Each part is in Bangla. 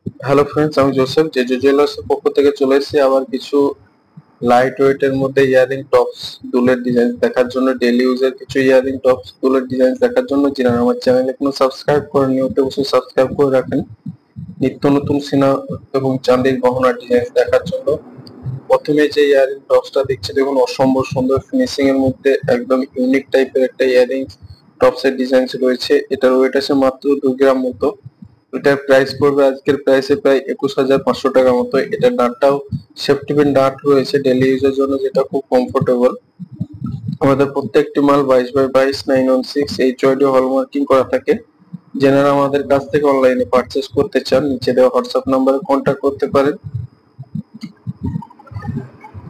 হ্যালো ফ্রেন্ডস, আমি জোসেফ জেজু জুয়েলার্সের পক্ষ থেকে চলে এসেছি আবার কিছু লাইট ওয়েট এর মধ্যে ইয়ারিং টপস দুলের ডিজাইন দেখার জন্য। ডেইলি ইউজের কিছু ইয়ারিং টপস দুলের ডিজাইন দেখার জন্য যারা আমার চ্যানেল এখনো সাবস্ক্রাইব করেননি অতি অবশ্যই সাবস্ক্রাইব করে রাখেন নিত্য নতুন সিনা এবং চাঁদির গহনার ডিজাইন দেখার জন্য। প্রথমে যে ইয়ারিং টপসটা দেখছি দেখুন, অসম্ভব সুন্দর ফিনিশিং এর মধ্যে একদম ইউনিক টাইপের একটা ইয়ারিং টপস এর ডিজাইন রয়েছে। এটার ওয়েট আছে মাত্র 2 গ্রাম মতো। এটার প্রাইস পড়বে আজকের প্রাইসে প্রায় 21,500 টাকা মতো। এটার ডাটটাও সেফটি পিন ডাট রয়েছে ডেইলি ইউজের জন্য, যেটা খুব কমফোর্টেবল। আমাদের প্রত্যেকটি মাল 22/22 916 এইচওআইডি হলমার্কিং করা থাকে। যারা আমাদের কাছ থেকে অনলাইনে পারচেস করতে চান নিচে দেওয়া হোয়াটসঅ্যাপ নাম্বারে কন্ট্যাক্ট করতে পারেন।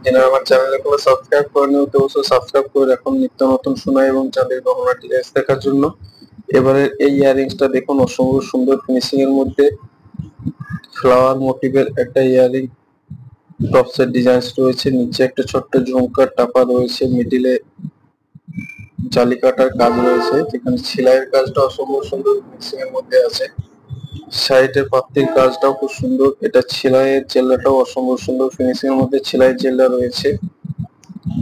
যারা আমার চ্যানেলে কোনো সাবস্ক্রাইব করেনি তো অবশ্যই সাবস্ক্রাইব করে রাখুন নিত্য নতুন সোনা এবং চাঁদের গহনার ডিজাইন দেখার জন্য। এবারে এই ইয়ারিংসটা দেখুন, অসম্ভব সুন্দর ফিনিশিং এর মধ্যে ফ্লাওয়ার মোটিভের একটা ইয়ারিং টপস এর ডিজাইন রয়েছে। নিচে একটা ছোট্ট ঝুমকার টাপা রয়েছে, মিডিলে জালি কাটার কাজ রয়েছে, যেখানে সেলাইয়ের কাজটা অসম্ভব সুন্দর ফিনিশিং এর মধ্যে আছে। সাইডের পাত্তির কাজটাও খুব সুন্দর। এটা সেলাইয়ের জেলাটাও অসম্ভব সুন্দর ফিনিশিং এর মধ্যে সেলাই জেলা রয়েছে।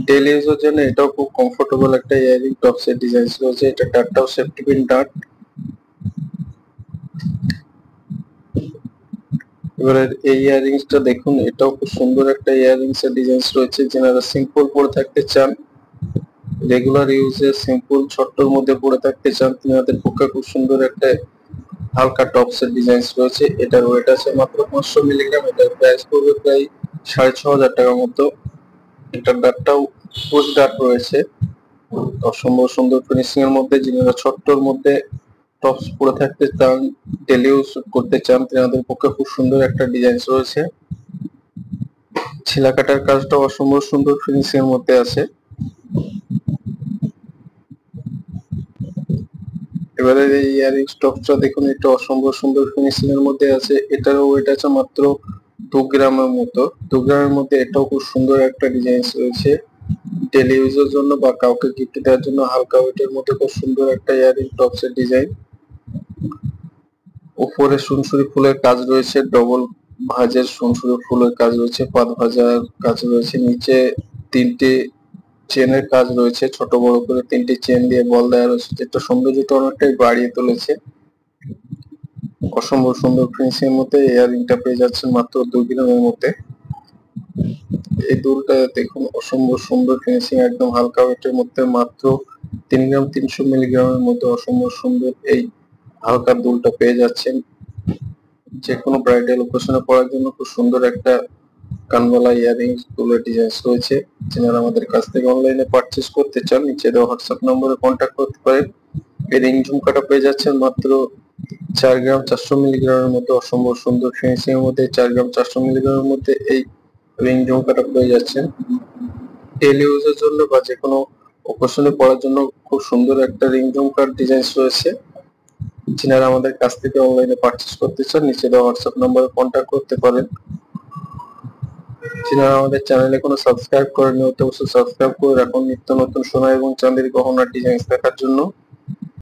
ডেইলি ইউজের জন্য এটাও খুব কমফোর্টেবল একটা ইয়ারিং টপস এর ডিজাইন রয়েছে। এটা ডাটটাও সেফটি পিন ডাট। এবারে এই ইয়ারিংসটা দেখুন, এটাও খুব সুন্দর একটা ইয়ারিংস এর ডিজাইন রয়েছে। যারা সিম্পল পরে থাকতে চান, রেগুলার ইউজে সিম্পল ছোট্টর মধ্যে পরে থাকতে চান, আপনাদের পক্ষে খুব সুন্দর একটা হালকা টপস এর ডিজাইন রয়েছে। এটার ওয়েট আছে মাত্র 500 মিলিগ্রাম। এটার প্রাইস পড়বে প্রায় 6,500 টাকা মতো। এটার ডাটটাও পুশ ডাট রয়েছে, অসম্ভব সুন্দর ফিনিশিং এর মধ্যে। যারা ছোট্টর মধ্যে টপস পরে থাকতে চান, ডেলি ইউজ করতে চান, তাদের পক্ষে খুব সুন্দর একটা ডিজাইন রয়েছে। ছিলা কাটার কাজটা অসম্ভব সুন্দর ফিনিশিং এর মধ্যে আছে। এবারে এই ইয়ারিং টপসটা দেখুন, এটা অসম্ভব সুন্দর ফিনিশিং এর মধ্যে আছে। এটার ওয়েট আছে মাত্র 2 গ্রামের মতো। 2 গ্রামের মধ্যে এটাও খুব সুন্দর একটা ডিজাইন রয়েছে। ডেলি ইউজের জন্য বা কাউকে গিফট দেওয়ার জন্য হালকা ওয়েটের মধ্যে খুব সুন্দর একটা ইয়ারিং টপস এর ডিজাইন। উপরে সুনসুরি ফুলের কাজ রয়েছে, ডবল ভাঁজের সুনসুরি ফুলের কাজ রয়েছে, পাত ভাজার কাজ রয়েছে। নিচে 3টে চেনের কাজ রয়েছে, ছোট বড় করে 3টে চেন দিয়ে বল দেওয়া রয়েছে, যেটা সৌন্দর্যটা অনেকটাই বাড়িয়ে তুলেছে। অসম্ভব সুন্দর ফিনিশিং এর মধ্যে ইয়ারিংটা পেয়ে যাচ্ছেন মাত্র 2 গ্রামের মধ্যে। এই দুলটা দেখুন, অসম্ভব সুন্দর ফিনিশিং, একদম হালকা ওয়েটের মধ্যে মাত্র 3 গ্রাম 300 মিলিগ্রামের মধ্যে অসম্ভব সুন্দর এই হালকা দুলটা পেয়ে যাচ্ছেন। যে কোনো ব্রাইডাল ওকেশনে পরার জন্য খুব সুন্দর একটা কানবালা ইয়ারিং দুলের ডিজাইন রয়েছে। যারা আমাদের কাছ থেকে অনলাইনে পারচেস করতে চান নিচে দেওয়া হোয়াটসঅ্যাপ নম্বরে কন্ট্যাক্ট করতে পারেন। এই রিং ঝুমকাটা পেয়ে যাচ্ছেন মাত্র 4 গ্রাম 400 মিলিগ্রামের মধ্যে অসম্ভব সুন্দর ফিনিশিং এর মধ্যে। 4 গ্রাম 400 মিলিগ্রামের মধ্যে এই রিং ঝুমকাটা পেয়ে যাচ্ছেন। ডেইলি ইউজের জন্য বা যে কোনো ওকেশনে পরার জন্য খুব সুন্দর একটা রিং ঝুমকার ডিজাইন রয়েছে। যারা আমাদের কাছ থেকে অনলাইনে পারচেস করতে চান নিচে দেওয়া হোয়াটসঅ্যাপ নম্বরে কন্ট্যাক্ট করতে পারেন। যারা আমাদের চ্যানেলে কোনো সাবস্ক্রাইব করেনি অবশ্যই সাবস্ক্রাইব করে রাখুন নিত্য নতুন সোনা এবং চাঁদির গহনার ডিজাইন দেখার জন্য।